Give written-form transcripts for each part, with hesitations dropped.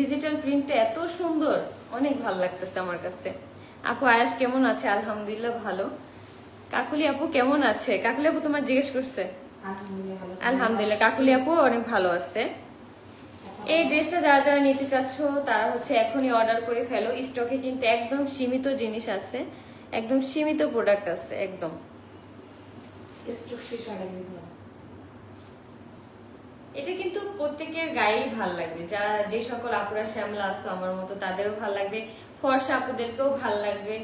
Digital প্রিন্টটা এত সুন্দর, অনেক ভালো লাগতেছে আমার কাছে। আপু আয়াস কেমন আছে? আলহামদুলিল্লাহ ভালো। কাকুলি আপু কেমন আছে? কাকুলি আপু তোমার জিজ্ঞেস করছে। আলহামদুলিল্লাহ কাকুলি আপু অনেক ভালো আছে। এই ড্রেসটা যারা যারা নিতে চাচ্ছ তারা এখনই অর্ডার করে ফেলো। স্টকে কিন্তু একদম সীমিত জিনিস আছে, একদম সীমিত প্রোডাক্ট আছে একদম। এটা কিন্তু প্রত্যেকের গায়েই ভাল লাগবে, যারা যে সকল আপুরা শ্যামলা আছো আমার মতো তাদেরও ভাল লাগবে, ফর্সা আপুদেরকেও ভাল লাগবে।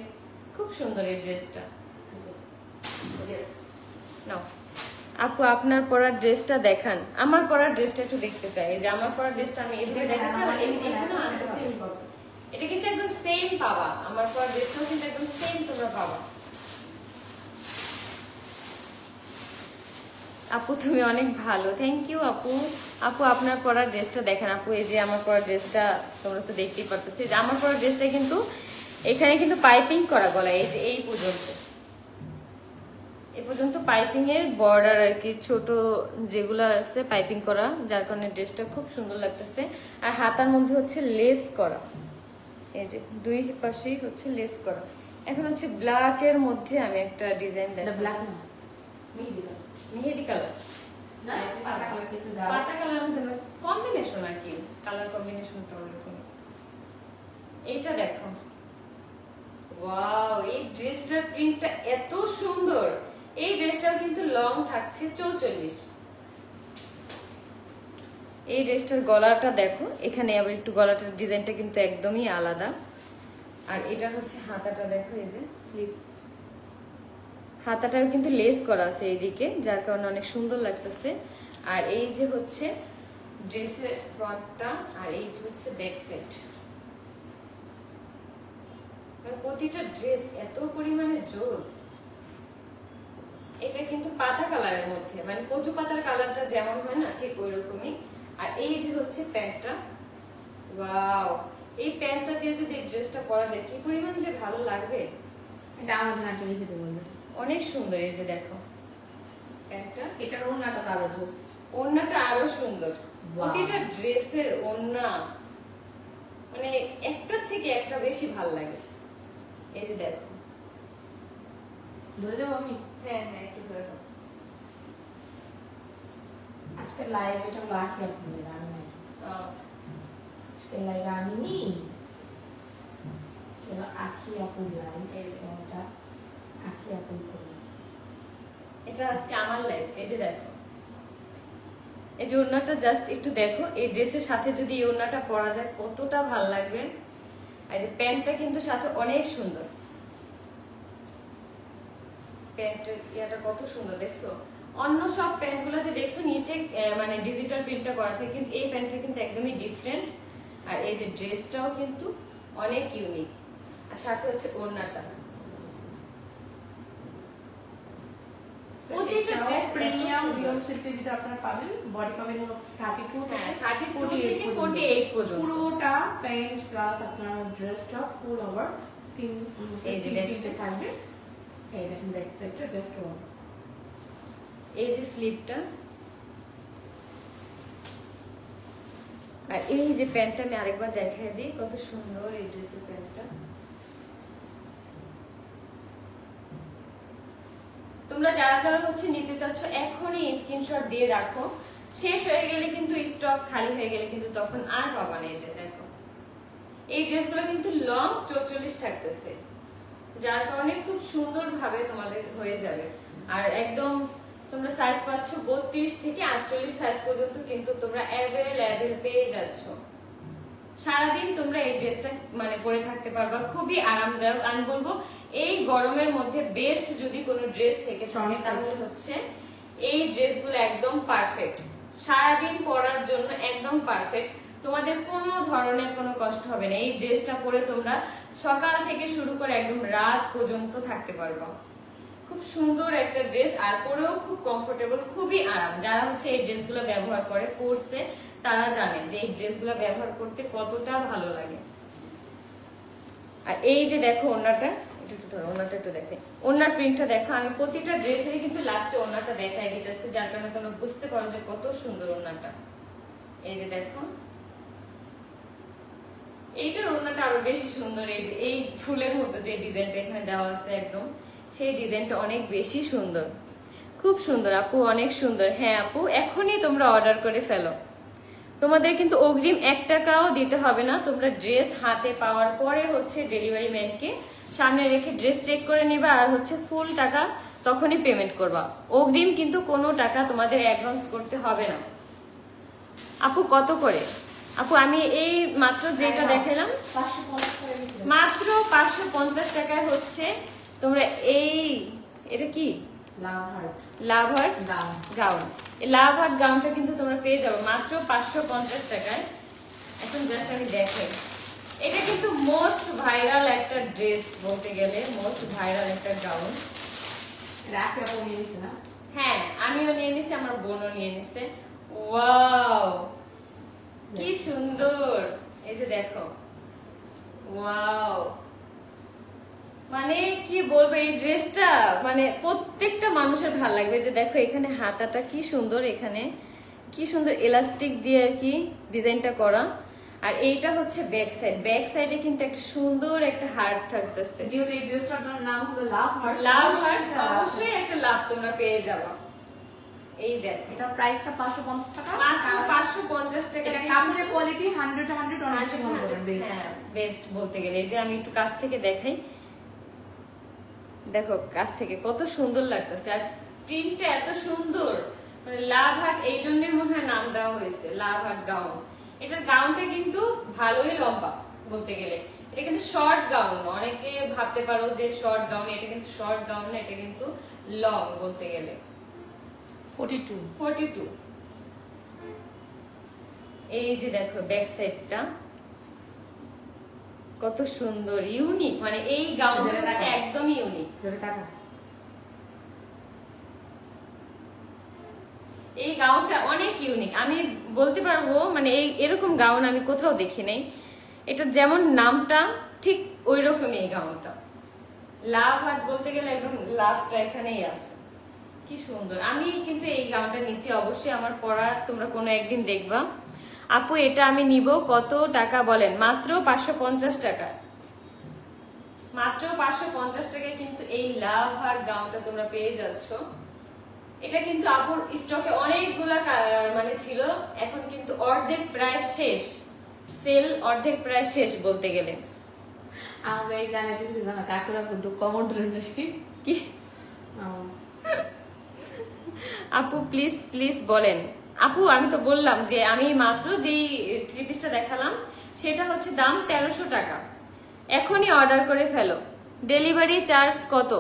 খুব সুন্দর এই ড্রেসটা। নাও আপু আপনার পরা ড্রেসটা দেখান। আমার পরা ড্রেসটা একটু দেখতে চাই। এই যে আমার পরা ড্রেসটা আমি এভাবে দেখাচ্ছি, আমার এখানেও আনতে হবে। এটা কিন্তু একদম সেম পাবা, আমার পরা ড্রেসটাও কিন্তু একদম সেম তোমরা পাবা। আপু তুমি অনেক ভালো, থ্যাংক ইউ আপু। আপু আপনার পরা ড্রেসটা দেখেন। আপু এই যে আমার পরা ড্রেসটা তোমরা তো দেখতেই পারতেছি, যে আমার পরা ড্রেসটা কিন্তু এখানে কিন্তু পাইপিং করা গলায়, এই যে এই পর্যন্ত, এই পর্যন্ত পাইপিং এর বর্ডার আর কি, ছোট যেগুলো আছে পাইপিং করা, যার কারণে ড্রেসটা খুব সুন্দর লাগতেছে। আর হাতার মধ্যে লেস করা, এই যে দুই পাশেই লেস করা। এখন ব্ল্যাক এর মধ্যে আমি একটা ডিজাইন দেব। ব্ল্যাক না, মেহেদি কালার, পাতা কালার কম্বিনেশন আর কি, কালার কম্বিনেশনটা ওরকম। এইটা দেখো, ওয়াও, এই ড্রেসটার প্রিন্টটা এত সুন্দর। এই ড্রেসটাও কিন্তু লং থাকছে 44। এই ড্রেসটার গলাটা দেখো, এখানে আবার একটু গলাটার ডিজাইনটা কিন্তু একদমই আলাদা। আর এটা হাতাটা দেখো, এই যে স্লিপ, হাতাটার কিন্তু লেস করা আছে এইদিকে, যার কারণে অনেক সুন্দর লাগতেছে। আর এই যে ড্রেসের ফ্রন্টটা, আর এই ব্যাক সাইড। প্রতিটা ড্রেস এত পরিমাণে জোস। এটা কিন্তু পাতা কালারের মধ্যে, মানে কচু পাতার কালারটা যেমন হয় না, ঠিক ওই রকমই। আর এই যে প্যান্টটা, ওয়াও, এই প্যান্টটা দিয়ে যদি ড্রেসটা পরা যায় কি পরিমাণ যে ভালো লাগবে। এটা আমাদের নাটক লিখে দেবো, অনেক সুন্দর। এই যে দেখো প্যান্টটা, এটার ওড়নাটা আরো জোস, ওড়নাটা আরো সুন্দর। প্রতিটা ড্রেসের ওড়না মানে একটার থেকে একটা বেশি ভালো লাগে। এই যে দেখো, ধরে দেবো আমি? হ্যাঁ হ্যাঁ, একটু ধরে দাও। আজকে লাইভ এটা লাখি আপনাদের রানি নাকি? আজকে লাইভ রানি নি চলো আখি আপু লাইভ, এটা আখি আপু করি। এটা আজকে আমার লাইভ। এই যে দেখো, এই যে ওড়নাটা জাস্ট একটু দেখো, এই ড্রেসের সাথে যদি এই ওড়নাটা পরা যায় কতটা ভালো লাগবে। আর এই প্যান্টটা কিন্তু সাথে অনেক সুন্দর, প্যান্টের ইয়াটা কত সুন্দর দেখছো। অন্য সব প্যান্টগুলো যে দেখছো নিচে মানে ডিজিটাল প্রিন্টটা করা থাকে, কিন্তু এই প্যান্টটা কিন্তু একদমই ডিফারেন্ট। আর এই যে ড্রেসটাও কিন্তু অনেক ইউনিক। আর সাথে ওড়নাটা, প্রতিটা ড্রেস প্রিমিয়াম বিয়ন্ড সিল্কের ভিতরে আপনারা পাবেন। বডি পাবেন 32 থেকে 48 পর্যন্ত। পুরোটা প্যান্ট প্লাস আপনার ড্রেসটা ফুল ওভার স্কিন এই যে পিসে থাকবে। এই দেখেন ব্যাক সাইডটা জাস্ট ওয়ান, এই যে স্লিপটা। আর এই যে প্যান্টটা আমি আরেকবার দেখাই দিই, কত সুন্দর এই ড্রেসের প্যান্টটা। তোমরা যারা যারা নিতে চাচ্ছ এখনই স্ক্রিনশট দিয়ে রাখো। শেষ হয়ে গেলে কিন্তু, স্টক খালি হয়ে গেলে কিন্তু তখন আর পাবা না। এই যে দেখো, এই ড্রেসগুলো কিন্তু লং 44 থাকতেছে, যার কারণে খুব সুন্দর ভাবে তোমাদের হয়ে যাবে। আর একদম তোমরা সাইজ পাচ্ছ 32 থেকে 48 সাইজ পর্যন্ত, কিন্তু তোমরা অ্যাভেলেবল পেয়ে যাচ্ছ। সারাদিন তোমরা এই ড্রেসটা মানে পরে থাকতে পারবা, খুবই আরামদায়ক। আমি বলবো এই গরমের মধ্যে বেস্ট যদি কোনো ড্রেস থেকে থাকে তাহলে এই ড্রেসগুলো একদম পারফেক্ট, সারাদিন পরার জন্য একদম পারফেক্ট। তোমাদের কোনো ধরনের কোনো কষ্ট হবে না। এই ড্রেসটা পরে তোমরা সকাল থেকে শুরু করে একদম রাত পর্যন্ত থাকতে পারবা। খুব সুন্দর একটা ড্রেস, আর পরেও খুব কমফোর্টেবল, খুবই আরাম। যারা এই ড্রেসগুলো ব্যবহার করে পরছে তারা জানে যে এই ড্রেসগুলো ব্যবহার করতে কতটা ভালো লাগে। আর এই যে দেখো ওড়নাটা, একটু ধরো, ওড়নাটা একটু দেখে, ওড়নার প্রিন্টটা দেখো। আমি প্রতিটা ড্রেসেরই কিন্তু লাস্টে ওড়নাটা দেখাই দিতেছি, যার কারণে তোমরা বুঝতে পারো যে কত সুন্দর ওড়নাটা। এই যে দেখো, এইটার ওড়নাটা আরো বেশি সুন্দর, এই যে এই ফুলের মতো যে ডিজাইনটা এখানে দেওয়া আছে একদম, সেই ডিজাইনটা অনেক বেশি সুন্দর, খুব সুন্দর আপু, অনেক সুন্দর। হ্যাঁ আপু, এখনই তোমরা অর্ডার করে ফেলো। তোমাদের কিন্তু অগ্রিম 1 টাকাও দিতে হবে না, তোমরা ড্রেস হাতে পাওয়ার পরে হচ্ছে ডেলিভারি ম্যানকে সামনে রেখে ড্রেস চেক করে নিবা, আর হচ্ছে ফুল টাকা তখনই পেমেন্ট করবা। অগ্রিম কিন্তু কোনো টাকা তোমাদের অ্যাডভান্স করতে হবে না। আপু কত করে? আপু আমি এই মাত্র যেটা দেখালাম মাত্র 550 টাকায় হচ্ছে তোমরা এই, এটা কি লাভ হার্ট গাউন, এই লাভ হার্ট গাউনটা কিন্তু তোমরা পেয়ে যাবে মাত্র 550 টাকায়। এখন জাস্ট আমি দেখাই, এটা কিন্তু মোস্ট ভাইরাল একটা ড্রেস বলতে গেলে, মোস্ট ভাইরাল একটা গাউন। হ্যাঁ আমিও নিয়ে নিছি, আমার বোনও নিয়ে নিছে। ওয়াও কি সুন্দর, এই যে দেখো, ওয়াও, মানে কি বলবো এই ড্রেসটা, মানে প্রত্যেকটা মানুষের ভালো লাগবে। যে দেখো এখানে হাতাটা কি সুন্দর, এখানে কি সুন্দর এলাস্টিক দিয়ে আর কি ডিজাইনটা করা, আর এইটা হচ্ছে ব্যাক সাইড, ব্যাক সাইডে কিন্তু একটা সুন্দর একটা হার্ট থাকতেছে। যেহেতু এই ড্রেসটার নাম হলো লাভ হার্ট, লাভ হার্ট অবশ্যই একটা লাভ তোমরা পেয়ে যাবা। এই দেখো এটা প্রাইসটা 550 টাকা, মাত্র 550 টাকা। এটা কাপড়ের কোয়ালিটি 100 অনেক সুন্দর, হ্যাঁ বেস্ট বলতে গেলে। এই যে আমি একটু কাছ থেকে দেখাই, দেখো কাছ থেকে কত সুন্দর লাগতেছে, আর প্রিন্টটা এত সুন্দর, মানে লাভ হার্ট এই জন্যই মনে হয় নাম দেওয়া হয়েছে লাভ হার্ট গাউন। এটার গাউনটা কিন্তু ভালোই লম্বা বলতে গেলে, এটা কিন্তু শর্ট গাউন। অনেকে ভাবতে পারো যে শর্ট গাউন, এটা কিন্তু শর্ট গাউন না, এটা কিন্তু লং বলতে গেলে 42। এই যে দেখো ব্যাক সাইডটা কত সুন্দর, ইউনিক, মানে এই গাউনটা হচ্ছে একদম ইউনিক। এই গাউনটা অনেক ইউনিক, আমি বলতে পারবো মানে এই এরকম গাউন আমি কোথাও দেখি নাই। এটা যেমন নামটা ঠিক ওই রকমই এই গাউনটা, লাভ হার্ট বলতে গেলে একদম লাভটা এখানেই আছে। কি সুন্দর, আমি কিন্তু এই গাউনটা নিছি, অবশ্যই আমার পরা তোমরা কোনো একদিন দেখবা। আপু এটা আমি নিব কত টাকা বলেন? মাত্র 550 টাকা, মাত্র 550 টাকায় কিন্তু এই লাভ হার্ট গাউনটা তোমরা পেয়ে যাচ্ছ। এটা কিন্তু আপুর স্টকে অনেকগুলা মানে ছিল, এখন কিন্তু অর্ধেক প্রায় শেষ, সেল অর্ধেক প্রায় শেষ বলতে গেলে। আমাকে এই গানে কিছু জানা কাকুরা কিন্তু কমন বেশি কি আপু প্লিজ প্লিজ বলেন। আপু আমি তো বললাম যে আমি মাত্র যেই থ্রি পিসটা দেখালাম সেটা হচ্ছে দাম 1300 টাকা, এখনই অর্ডার করে ফেলো। ডেলিভারি চার্জ কত?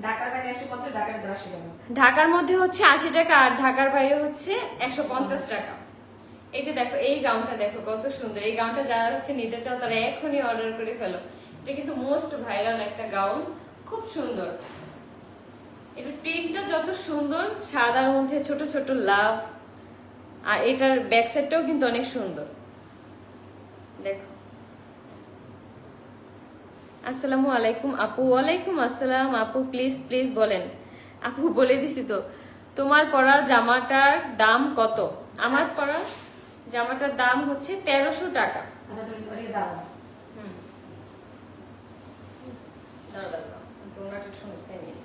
ঢাকার বাইরে 150, ঢাকার ভিতরে 80 টাকা। ঢাকার মধ্যে হচ্ছে 80 টাকা, আর ঢাকার বাইরে হচ্ছে 150 টাকা। এই যে দেখো এই গাউনটা দেখো কত সুন্দর, এই গাউনটা যারা হচ্ছে নিতে চাও তারা এখনই অর্ডার করে ফেলো। এটা কিন্তু মোস্ট ভাইরাল একটা গাউন, খুব সুন্দর। এটা প্রিন্টটা যত সুন্দর, সাদার মধ্যে ছোট ছোট লাভ, আর এটার ব্যাক সাইডটাও কিন্তু অনেক সুন্দর। দেখো আসসালামু আলাইকুম আপু। ওয়ালাইকুম আসসালাম আপু, প্লিজ প্লিজ বলেন। আপু বলে দিছি তো। তোমার পরা জামাটার দাম কত? আমার পরা জামাটার দাম হচ্ছে 1300 টাকা। আচ্ছা তুমি ওই দাও। দাঁড়াও তোমরা একটু শুনতে নিয়ে।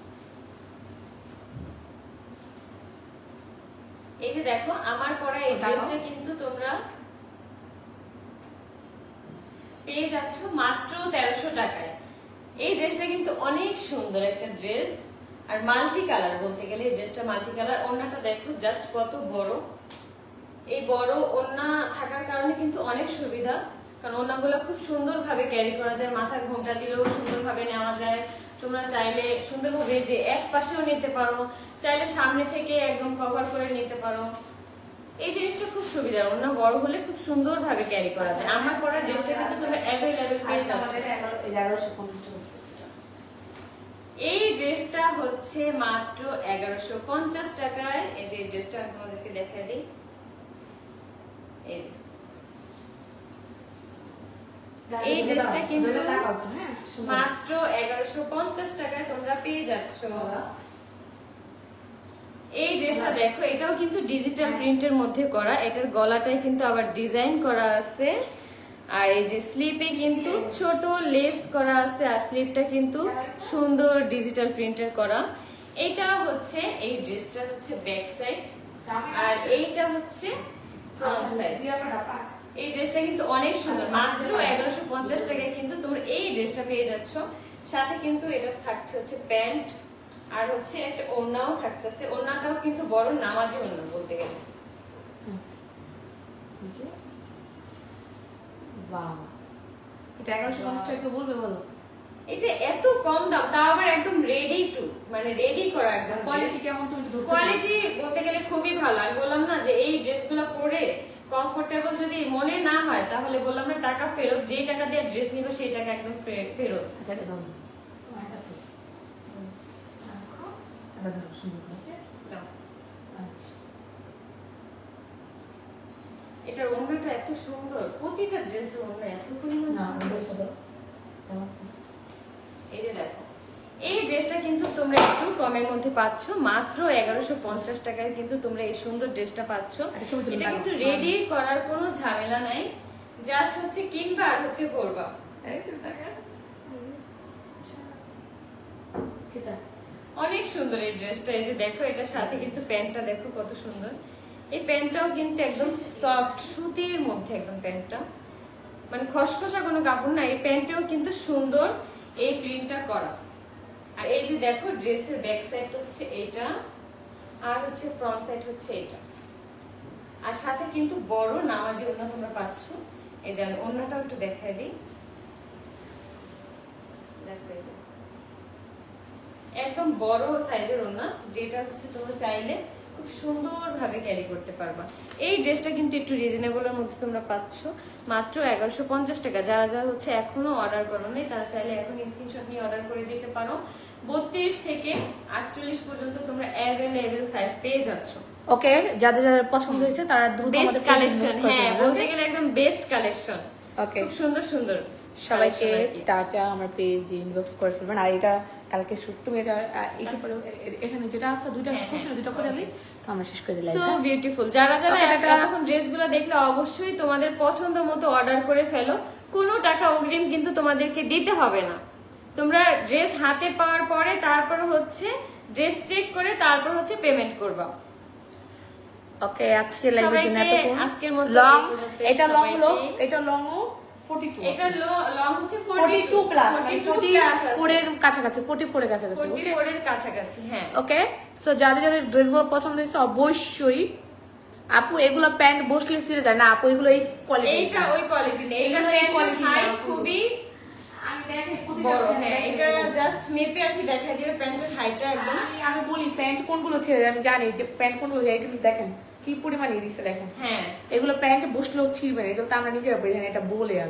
এই যে দেখো আমার পরা এই ড্রেসটা কিন্তু তোমরা পেয়ে যাচ্ছ মাত্র 1300 টাকায়। এই ড্রেসটা কিন্তু অনেক সুন্দর একটা ড্রেস, আর মাল্টি কালার বলতে গেলে এই ড্রেসটা মাল্টি কালার। ওড়নাটা দেখো জাস্ট কত বড়, এই বড় ওড়না থাকার কারণে কিন্তু অনেক সুবিধা, কারণ ওড়নাগুলো খুব সুন্দরভাবে ক্যারি করা যায়, মাথা ঘোমটা দিলেও সুন্দরভাবে নেওয়া যায়। তোমরা চাইলে সুন্দরভাবে যে এক পাশেও নিতে পারো, চাইলে সামনে থেকে একদম কভার করে নিতে পারো। এই জিনিসটা খুব সুবিধা, ওড়না বড় হলে খুব সুন্দরভাবে ক্যারি করা যায়। আমার পরা ড্রেসটা কিন্তু তোমরা অ্যাভেলেবল পেয়ে যাচ্ছ। এই ড্রেসটা হচ্ছে মাত্র 1150 টাকায়। এই যে ড্রেসটা আমি তোমাদেরকে দেখাই দিই, এই যে এই ড্রেসটা কিন্তু মাত্র 1150 টাকায় তোমরা পেয়ে যাচ্ছ। এই ড্রেসটা দেখো, এটাও কিন্তু ডিজিটাল প্রিন্টের মধ্যে করা, এটার গলাটায় কিন্তু আবার ডিজাইন করা আছে, আর এই যে স্লিপে কিন্তু ছোট লেস করা আছে, আর স্লিপটা কিন্তু সুন্দর ডিজিটাল প্রিন্টের করা। এটা হচ্ছে এই ড্রেসটা হচ্ছে ব্যাক সাইড, আর এইটা হচ্ছে ফ্রন্ট সাইড। এই ড্রেসটা কিন্তু অনেক সুন্দর, মাত্র 1150 টাকায় কিন্তু তোমরা এই ড্রেসটা পেয়ে যাচ্ছ। সাথে কিন্তু এটা থাকছে হচ্ছে প্যান্ট, আর হচ্ছে একটা ওড়নাও থাকতেছে। ওড়নাটাও কিন্তু বড় নামাজি ওড়না বলতে গেলে। বাহ, এটা 1150 টাকা বলবে বলো? এটা এত কম দাম, তাও আবার একদম রেডি টু, মানে রেডি করা একদম। কোয়ালিটি কেমন তুমি তো ধরতে কোয়ালিটি বলতে গেলে খুবই ভালো। আমি বললাম না যে এই ড্রেসগুলো পরে কমফোর্টেবল যদি মনে না হয় তাহলে বললাম না টাকা ফেরত, যে টাকা দিয়ে ড্রেস নিবে সেই টাকা একদম ফেরত। আচ্ছা, এটা দাও। এটা তো রাখো, এটা ধরো সুন্দর করে। দাও। আচ্ছা, এটার ওড়নাটা এত সুন্দর, প্রতিটা ড্রেসের ওড়না এত পরিমাণ না সুন্দর। ওই সাথে দাও। এই যে দেখো, এই ড্রেসটা কিন্তু তোমরা একটু কমের মধ্যে পাচ্ছ, মাত্র 1150 টাকায় কিন্তু তোমরা এই সুন্দর ড্রেসটা পাচ্ছ। এটা কিন্তু রেডি করার কোনো ঝামেলা নাই, জাস্ট হচ্ছে কিনবা আর হচ্ছে পরবা। এই তো টাকা কিটা অনেক সুন্দর এই ড্রেসটা। এই যে দেখো, এটার সাথে কিন্তু প্যান্টটা দেখো কত সুন্দর। এই প্যান্টটাও কিন্তু একদম সফট সুতির মধ্যে একদম প্যান্টটা, মানে খসখসা কোনো কাপড় না। এই প্যান্টেও কিন্তু সুন্দর এই প্রিন্টটা করা। আর এই যে দেখো, ড্রেসের ব্যাক সাইড হচ্ছে এটা, আর হচ্ছে ফ্রন্ট সাইড হচ্ছে এটা। আর সাথে কিন্তু বড় নামাজি ওড়না তোমরা পাচ্ছ। এই যে আমি ওড়নাটাও একটু দেখাই দিই, দেখো এই যে একদম বড় সাইজের ওড়না, যেটা হচ্ছে তোমরা চাইলে খুব সুন্দরভাবে ক্যারি করতে পারবা। এই ড্রেসটা কিন্তু একটু রিজনেবলের মধ্যে তোমরা পাচ্ছ, মাত্র 1150 টাকা। যারা যারা হচ্ছে এখনো অর্ডার করো নাই তারা চাইলে এখন স্ক্রিনশট নিয়ে অর্ডার করে দিতে পারো। 32 থেকে 48 পর্যন্ত তোমরা অ্যাভেলেবল সাইজ পেয়ে যাচ্ছ। ওকে, যাদের যাদের পছন্দ হয়েছে তারা দ্রুত বেস্ট আমাদের কালেকশন, হ্যাঁ বলতে গেলে একদম বেস্ট কালেকশন। ওকে, খুব সুন্দর সুন্দর সবাইকে collection আর কি। টাটা, আমার পেজে ইনবক্স করে ফেলবেন। আর এটা কালকে শুট, তুমি এটা এইটা পরে এখানে যেটা আছে দুইটা করছিল, দুইটা করে দিই তো আমরা শেষ করে দিলাম। So beautiful. যারা যারা Okay, টাটা। এতক্ষণ ড্রেসগুলো দেখলে অবশ্যই তোমাদের পছন্দ মতো অর্ডার করে ফেলো। কোনো টাকা অগ্রিম কিন্তু তোমাদেরকে দিতে হবে না। তোমরা ড্রেস হাতে পাওয়ার পরে তারপর হচ্ছে ড্রেস চেক করে তারপর হচ্ছে পেমেন্ট করবা। ওকে, আজকে লাইভের জন্য সবাইকে এতক্ষণ। আজকের মতো লং, এই এটা লং হলো, সবাইকে- এটা লং 42, এটা লং হচ্ছে 42 প্লাস, 44 এর কাছাকাছি, 44 এর কাছাকাছি। ওকে, 44 এর কাছাকাছি, হ্যাঁ। ওকে। সো যাদের যাদের ড্রেসগুলো পছন্দ হয়েছে অবশ্যই আপু এগুলো প্যান্ট বসলে ছিঁড়ে যায় না আপু, এগুলো এই কোয়ালিটি, এইটা ওই কোয়ালিটি নেই, এটা এগুলো এই quality হাই না। খুবই আমি দেখে বড়। হ্যাঁ, এটা জাস্ট মেপে আর কি দেখা দিবে প্যান্টের হাইটটা একদম। আমি বলি প্যান্ট কোনগুলো ছেড়ে যায়, আমি জানি যে প্যান্ট কোনগুলো যায়, কিন্তু দেখেন কি পরিমাণ দিচ্ছে, দেখেন হ্যাঁ, এগুলো প্যান্ট বসলেও ছিঁড়বে না, এগুলো তো আমরা নিজেরা বুঝি না, এটা বলে আর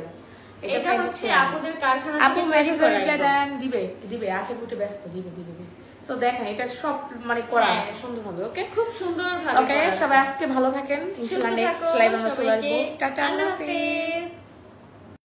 এটা প্যান্ট হচ্ছে ছিঁড়বে না। আপুদের কারখানা আপু থেকে মেসেজ তৈরি করা রিপ্লাই একদম। দেন, দিবে দিবে আখে ফুটে ব্যস্ত, দিবে দিবে দিবে। সো দেখেন এটা সব মানে করা হ্যাঁ। আছে সুন্দর হবে। ওকে, খুব সুন্দর ভাবে ওকে, সবাই আজকে ভালো থাকেন, ইনশাআল্লাহ নেক্সট লাইভ আমরা চলে আসবো। টাটা, আল্লাহ আল্লাহ হাফেজ। হাফেজ।